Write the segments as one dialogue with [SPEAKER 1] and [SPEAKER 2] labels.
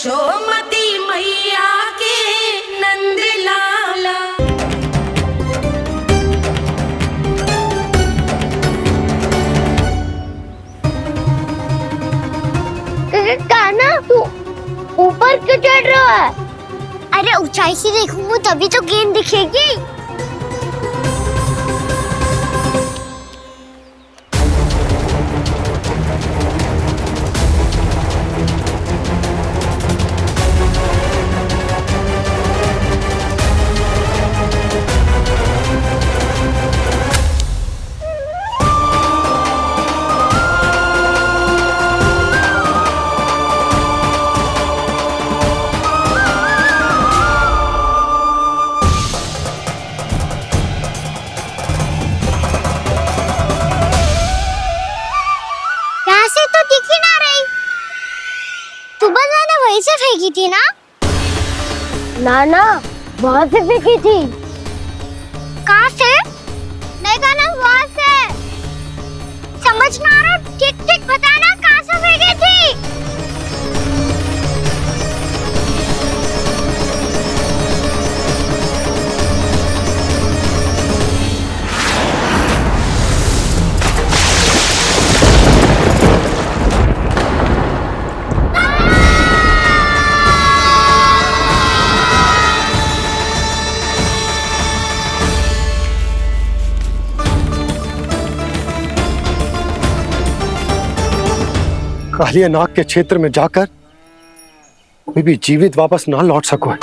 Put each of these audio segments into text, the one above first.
[SPEAKER 1] यशोमती मैया के नंद लाला।
[SPEAKER 2] कान्हा, तू ऊपर क्यों चढ़ रहा है? अरे ऊंचाई से देखूंगा तभी तो गेंद दिखेगी। वहीं से फेंकी थी ना? ना वहाँ से फेंकी थी। कहाँ से? नहीं कहना वहाँ से। समझ ना आ रहा, ठीक बताना कहाँ से फेंकी थी?
[SPEAKER 3] कालिया नाग के क्षेत्र में जाकर कोई भी जीवित वापस ना लौट सको।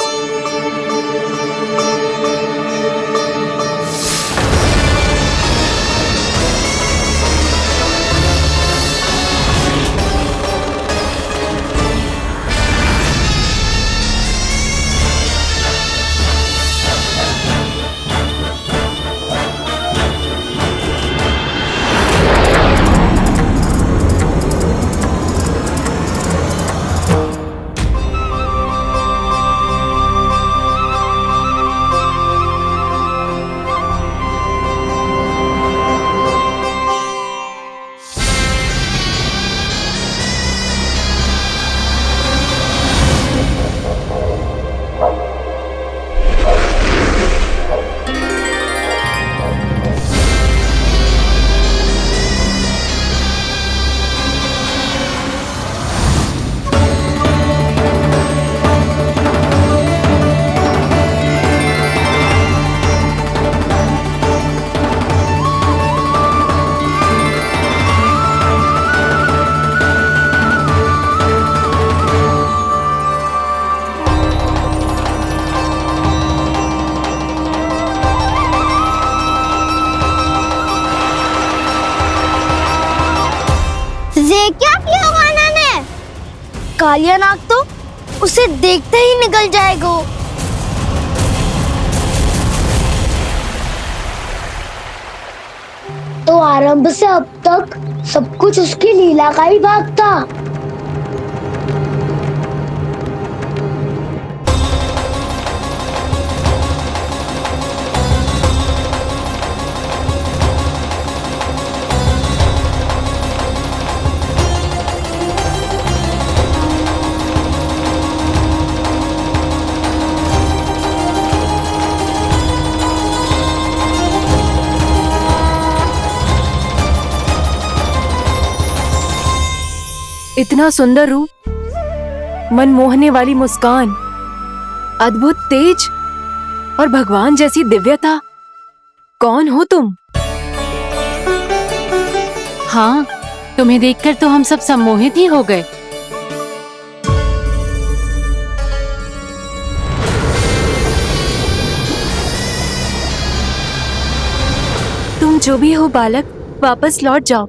[SPEAKER 3] क्या किया वाना ने? कालिया नाग तो उसे देखते ही निकल जाएगा। तो आरंभ से अब तक सब कुछ उसकी लीला का ही भाग था।
[SPEAKER 4] इतना सुंदर रूप, मन मोहने वाली मुस्कान, अद्भुत तेज और भगवान जैसी दिव्यता। कौन हो तुम?
[SPEAKER 5] हाँ, तुम्हें देखकर तो हम सब सम्मोहित ही हो गए।
[SPEAKER 4] तुम जो भी हो बालक, वापस लौट जाओ।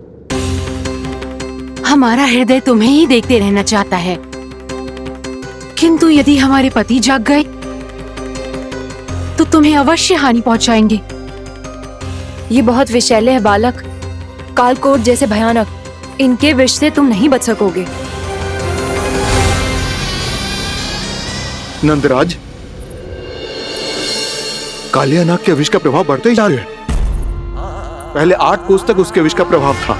[SPEAKER 5] हमारा हृदय तुम्हें ही देखते रहना चाहता है, किंतु यदि हमारे पति जाग गए तो तुम्हें अवश्य हानि पहुंचाएंगे।
[SPEAKER 4] ये बहुत विषैले है बालक, कालकोट जैसे भयानक। इनके विष से तुम नहीं बच सकोगे।
[SPEAKER 3] नंदराज, कालिया नाग के विष का प्रभाव बढ़ते ही जा रहा है। पहले 8 कोस तक उसके विष का प्रभाव था,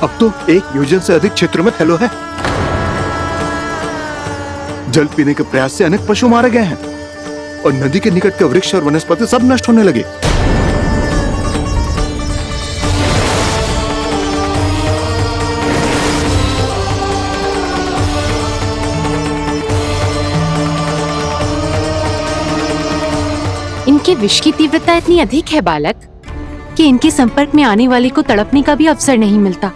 [SPEAKER 3] अब तो 1 योजन से अधिक क्षेत्र में फैलो है।
[SPEAKER 6] जल पीने के प्रयास से अनेक पशु मारे गए हैं और नदी के निकट के वृक्ष और वनस्पति सब नष्ट होने लगे।
[SPEAKER 5] इनके विष की तीव्रता इतनी अधिक है बालक कि इनके संपर्क में आने वाले को तड़पने का भी अवसर नहीं मिलता।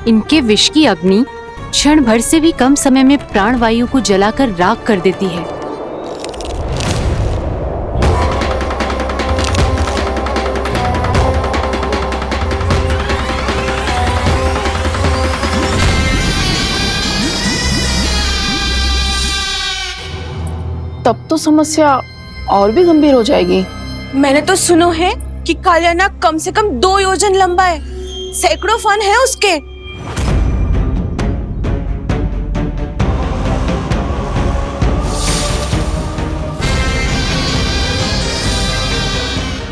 [SPEAKER 5] इनके विष की अग्नि क्षण भर से भी कम समय में प्राणवायु को जलाकर राख कर देती है।
[SPEAKER 7] तब तो समस्या और भी गंभीर हो जाएगी।
[SPEAKER 1] मैंने तो सुनो है कि कालियानाग कम से कम 2 योजन लंबा है, सैकड़ों फन है उसके।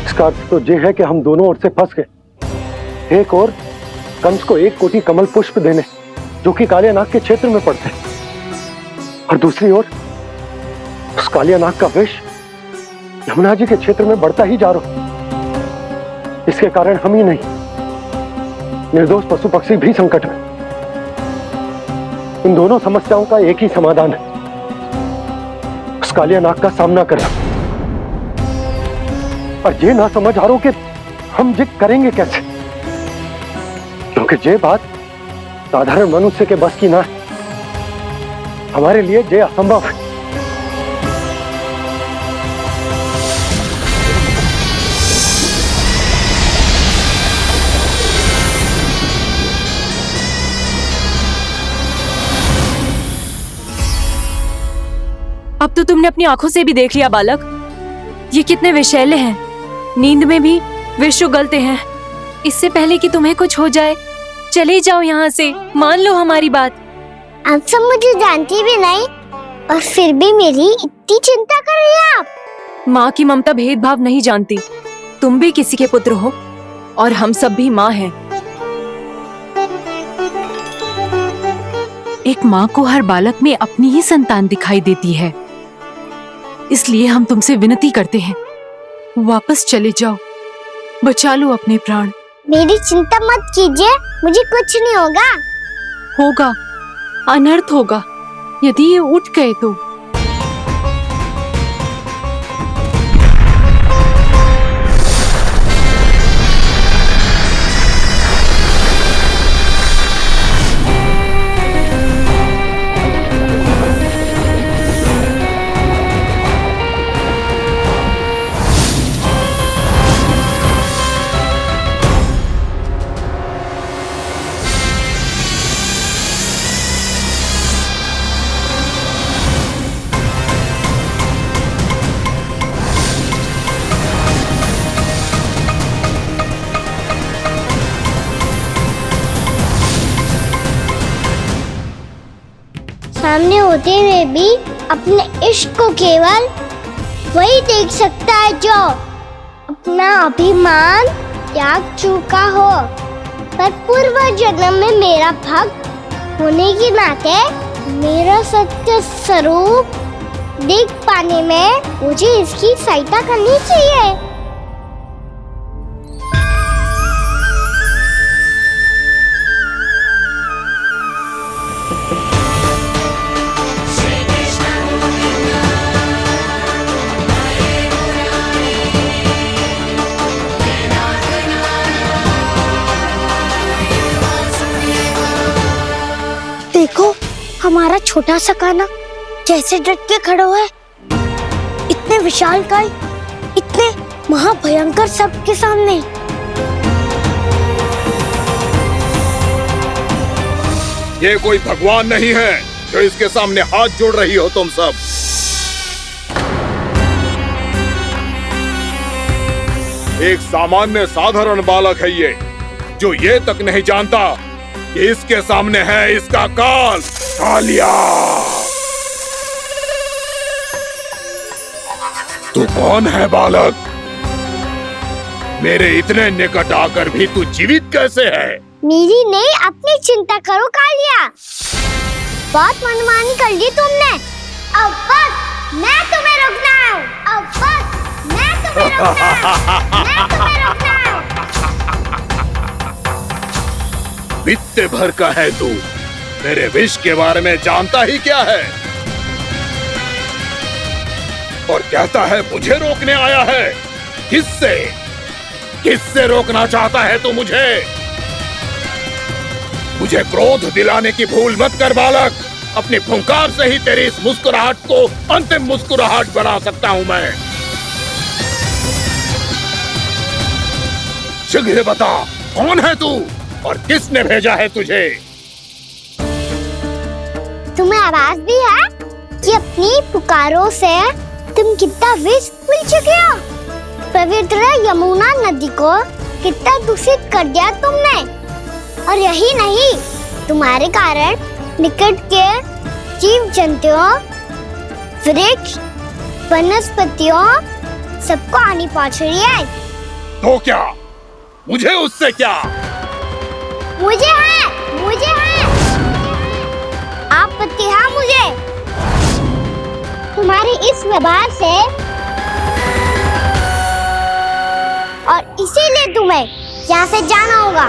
[SPEAKER 8] इसका अर्थ तो ये है कि हम दोनों ओर से फंस गए। एक और कंस को 1 कोटि कमल पुष्प देने जो कि कालियानाग के क्षेत्र में पड़ते हैं, और दूसरी ओर उस कालियानाग का विष यमुना जी के क्षेत्र में बढ़ता ही जा रहा। इसके कारण हम ही नहीं, निर्दोष पशु पक्षी भी संकट में। इन दोनों समस्याओं का एक ही समाधान है, उस कालियानाग का सामना करना। और ये ना समझ आ रहा कि हम ये करेंगे कैसे, क्योंकि ये बात साधारण मनुष्य के बस की ना है। हमारे लिए ये असंभव है।
[SPEAKER 4] अब तो तुमने अपनी आंखों से भी देख लिया बालक, ये कितने विषैले हैं। नींद में भी विष उगलते हैं। इससे पहले कि तुम्हें कुछ हो जाए, चले जाओ यहाँ से, मान लो हमारी बात।
[SPEAKER 2] आप सब मुझे जानती भी नहीं और फिर भी मेरी इतनी चिंता कर रही हैं आप।
[SPEAKER 4] माँ की ममता भेदभाव नहीं जानती। तुम भी किसी के पुत्र हो और हम सब भी माँ हैं।
[SPEAKER 5] एक माँ को हर बालक में अपनी ही संतान दिखाई देती है, इसलिए हम तुमसे विनती करते हैं, वापस चले जाओ, बचा लो अपने प्राण।
[SPEAKER 2] मेरी चिंता मत कीजिए, मुझे कुछ नहीं होगा।
[SPEAKER 5] होगा, अनर्थ होगा यदि ये उठ गए तो।
[SPEAKER 2] सामने होते हुए भी अपने इश्क को केवल वही देख सकता है जो अपना अभिमान त्याग चुका हो। पर पूर्व जन्म में मेरा भक्त होने के नाते मेरा सत्य स्वरूप देख पाने में मुझे इसकी सहायता करनी चाहिए। देखो हमारा छोटा सा कान्हा कैसे डट के खड़ा हुआ है, इतने विशालकाय, इतने महाभयंकर सबके सामने।
[SPEAKER 6] ये कोई भगवान नहीं है जो इसके सामने हाथ जोड़ रही हो तुम सब। एक सामान्य साधारण बालक है ये, जो ये तक नहीं जानता कि इसके सामने है इसका काल, कालिया। तू कौन है बालक? मेरे इतने निकट आकर भी तू जीवित कैसे है?
[SPEAKER 2] मेरी नहीं, अपनी चिंता करो कालिया। बहुत मनमानी कर ली तुमने।
[SPEAKER 6] बित्ते भर का है तू, मेरे विष के बारे में जानता ही क्या है? और कहता है मुझे रोकने आया है। किससे? किससे रोकना चाहता है तू मुझे? मुझे क्रोध दिलाने की भूल मत कर बालक। अपनी फुंकार से ही तेरी इस मुस्कुराहट को अंतिम मुस्कुराहट बना सकता हूं मैं। शीघ्र बता, कौन है तू और किसने भेजा है तुझे?
[SPEAKER 2] तुम्हें आवाज भी है कि अपनी पुकारों से तुम कितना विष भूल चुके हो। पवित्र यमुना नदी को कितना दूषित कर दिया तुमने। और यही नहीं, तुम्हारे कारण निकट के जीव जंतुओं, वृक्ष, वनस्पतियों सबको हानि पहुंच रही है।
[SPEAKER 6] तो क्या? मुझे उससे क्या?
[SPEAKER 2] मुझे है आपत्ति है मुझे तुम्हारी इस व्यवहार से, और इसीलिए तुम्हें यहाँ से जाना होगा।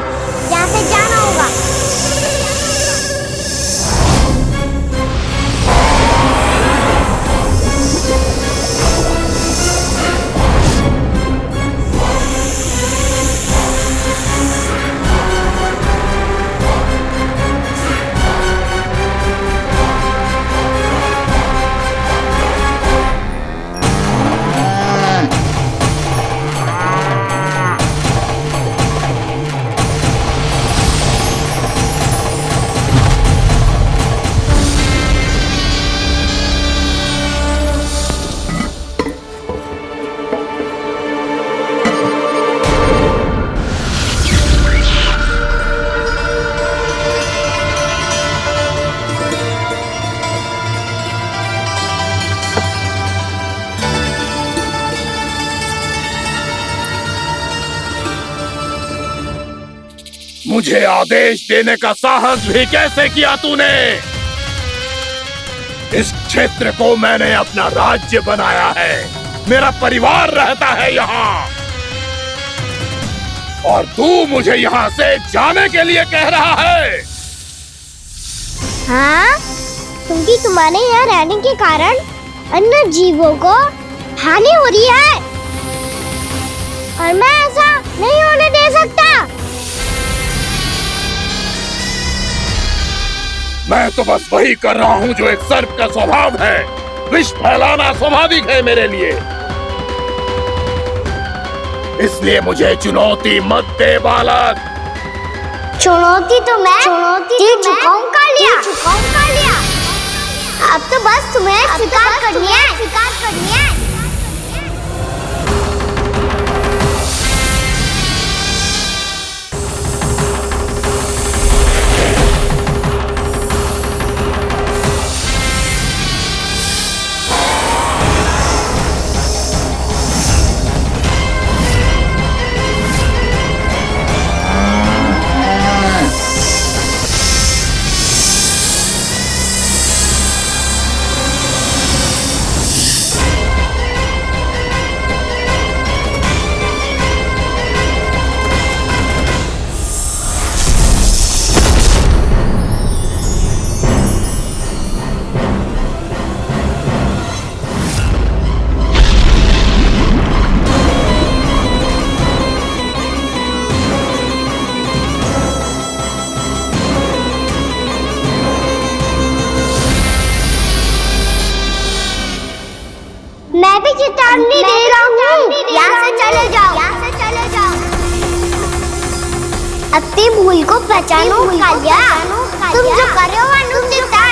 [SPEAKER 6] मुझे आदेश देने का साहस भी कैसे किया तूने? इस क्षेत्र को मैंने अपना राज्य बनाया है, मेरा परिवार रहता है यहाँ, और तू मुझे यहाँ से जाने के लिए कह रहा है?
[SPEAKER 2] हाँ, क्योंकि तुम्हारे यहाँ रहने के कारण अन्य जीवों को हानि हो रही है, और मैं ऐसा नहीं होने दे सकता।
[SPEAKER 6] मैं तो बस वही कर रहा हूँ जो एक सर्प का स्वभाव है। विष फैलाना स्वाभाविक है मेरे लिए, इसलिए मुझे चुनौती मत दे बालक।
[SPEAKER 2] चुनौती तो मैं दे चुका हूँ कालिया। अब तो बस तुम्हें स्वीकार करनी है। मैं भी चेतावनी दे रहा हूँ, यहाँ से चले जाओ। अपनी भूल को पहचानो कालिया, तुम जो कर रहे हो अनुचित है।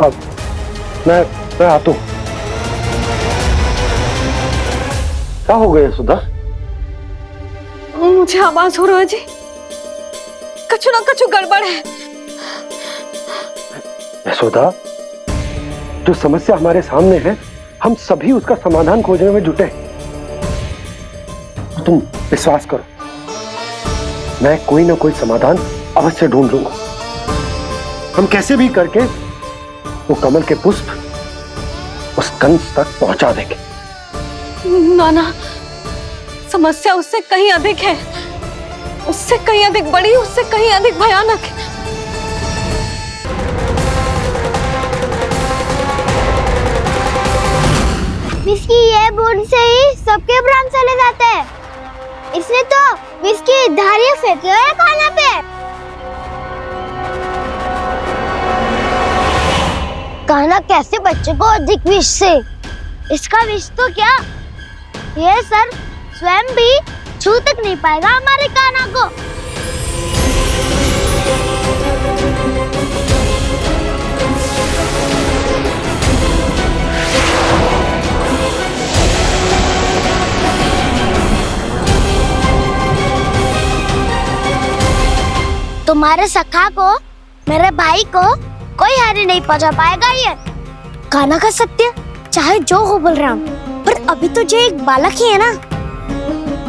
[SPEAKER 8] अब मैं आता हूं। क्या हो गया सुधा?
[SPEAKER 1] मुझे आवाज हो रहा है जी, कछु ना कछु गड़बड़ है।
[SPEAKER 8] यशोदा, जो समस्या हमारे सामने है हम सभी उसका समाधान खोजने में जुटे हैं। तुम विश्वास करो, मैं कोई ना कोई समाधान अवश्य ढूंढ लूंगा। हम कैसे भी करके वो कमल के पुष्प उस कंस तक पहुंचा देंगे।
[SPEAKER 1] नाना, समस्या उससे कहीं अधिक है, उससे कहीं अधिक बड़ी, उससे कहीं अधिक भयानक है।
[SPEAKER 2] विस्की ये बूंद से ही सबके प्राण चले जाते हैं। इसने तो विस्की धारियां फेंके हुए हैं खाना पे। कान्हा कैसे बच्चे को अधिक विष से? इसका विष तो क्या, ये सर स्वयं भी छू तक नहीं पाएगा हमारे कान्हा को। तुम्हारे सखा को, मेरे भाई को कोई हानि नहीं पहुंचा पाएगा ये। कान्हा का सत्य चाहे जो हो बलराम, पर अभी तो जो एक बालक ही है ना।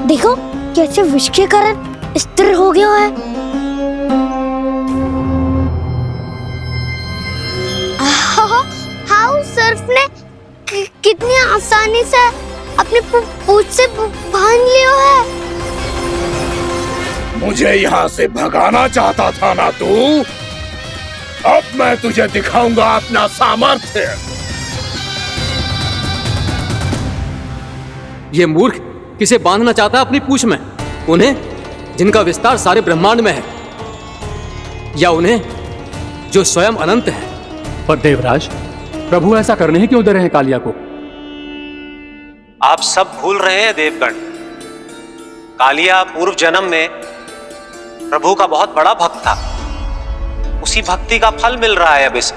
[SPEAKER 2] देखो कैसे विष के कारण स्थिर हो गया है। हाउ सर्फ ने कितनी आसानी से अपनी पूंछ से बांध लिया है।
[SPEAKER 6] मुझे यहाँ से भगाना चाहता था ना तू? अब मैं तुझे दिखाऊंगा अपना सामर्थ्य।
[SPEAKER 9] ये मूर्ख किसे बांधना चाहता है अपनी पूंछ में? उन्हें जिनका विस्तार सारे ब्रह्मांड में है, या उन्हें जो स्वयं अनंत है?
[SPEAKER 10] पर देवराज, प्रभु ऐसा करने ही क्यों दे रहे हैं कालिया को?
[SPEAKER 11] आप सब भूल रहे हैं देवगण, कालिया पूर्व जन्म में प्रभु का बहुत बड़ा भक्त था। उसी भक्ति का फल मिल रहा है अब इसे।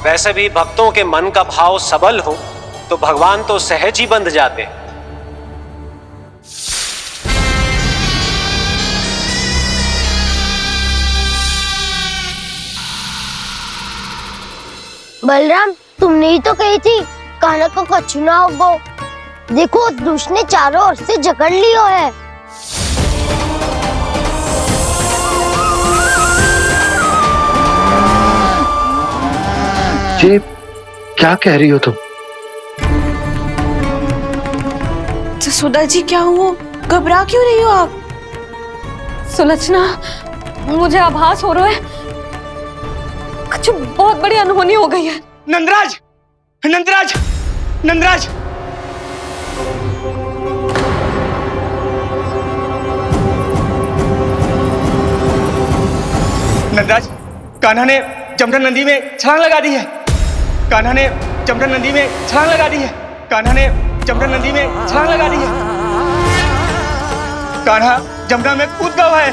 [SPEAKER 11] वैसे भी भक्तों के मन का भाव सबल हो तो भगवान तो सहज ही बंध जाते हैं।
[SPEAKER 2] बलराम, तुमने ही तो कही थी कान्हा को कछु ना होगो। देखो उस दुष्ट ने चारों ओर से जकड़ लियो है।
[SPEAKER 8] ये क्या कह रही हो तुम?
[SPEAKER 1] जसोदा जी, क्या हुआ? घबरा क्यों रही हो आप? सुलोचना, मुझे आभास हो रहा है कुछ बहुत बड़ी अनहोनी हो गई है।
[SPEAKER 12] नंदराज, नंदराज, नंदराज! नंदराज, कान्हा ने जमदग्नि नदी में छलांग लगा दी है। कान्हा ने जमदग्नि नदी में छलांग लगा दी है। कान्हा ने जमदग्नि नदी में छलांग लगा दी है। कान्हा जमुना में कूद गया है।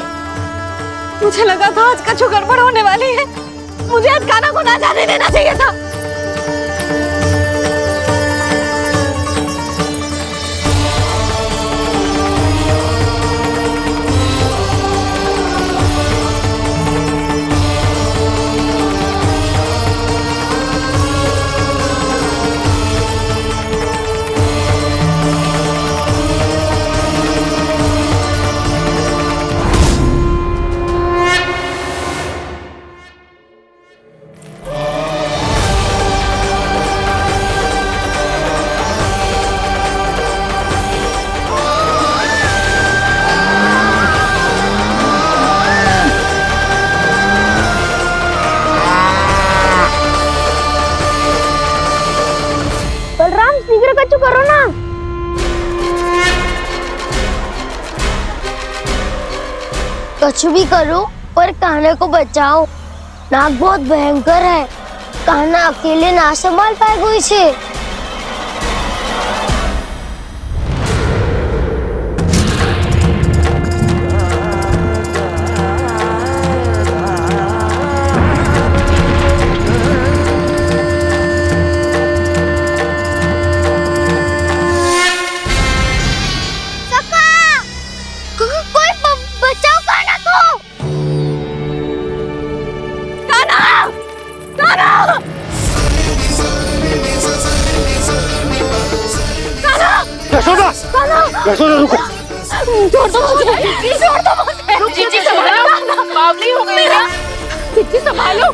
[SPEAKER 1] मुझे लगा था आज कछु गड़बड़ होने वाली है। मुझे आज कान्हा को ना जाने देना चाहिए था।
[SPEAKER 2] कछु करो ना। कछु भी करो पर कान्हा को बचाओ। नाग बहुत भयंकर है, कान्हा अकेले ना संभाल पाएगा इसे।
[SPEAKER 8] यशोदा रुको।
[SPEAKER 1] छोड़ दो मुझे, छोड़ दो मुझे। जीजी संभालो, बावली हो गई क्या? जीजी संभालो।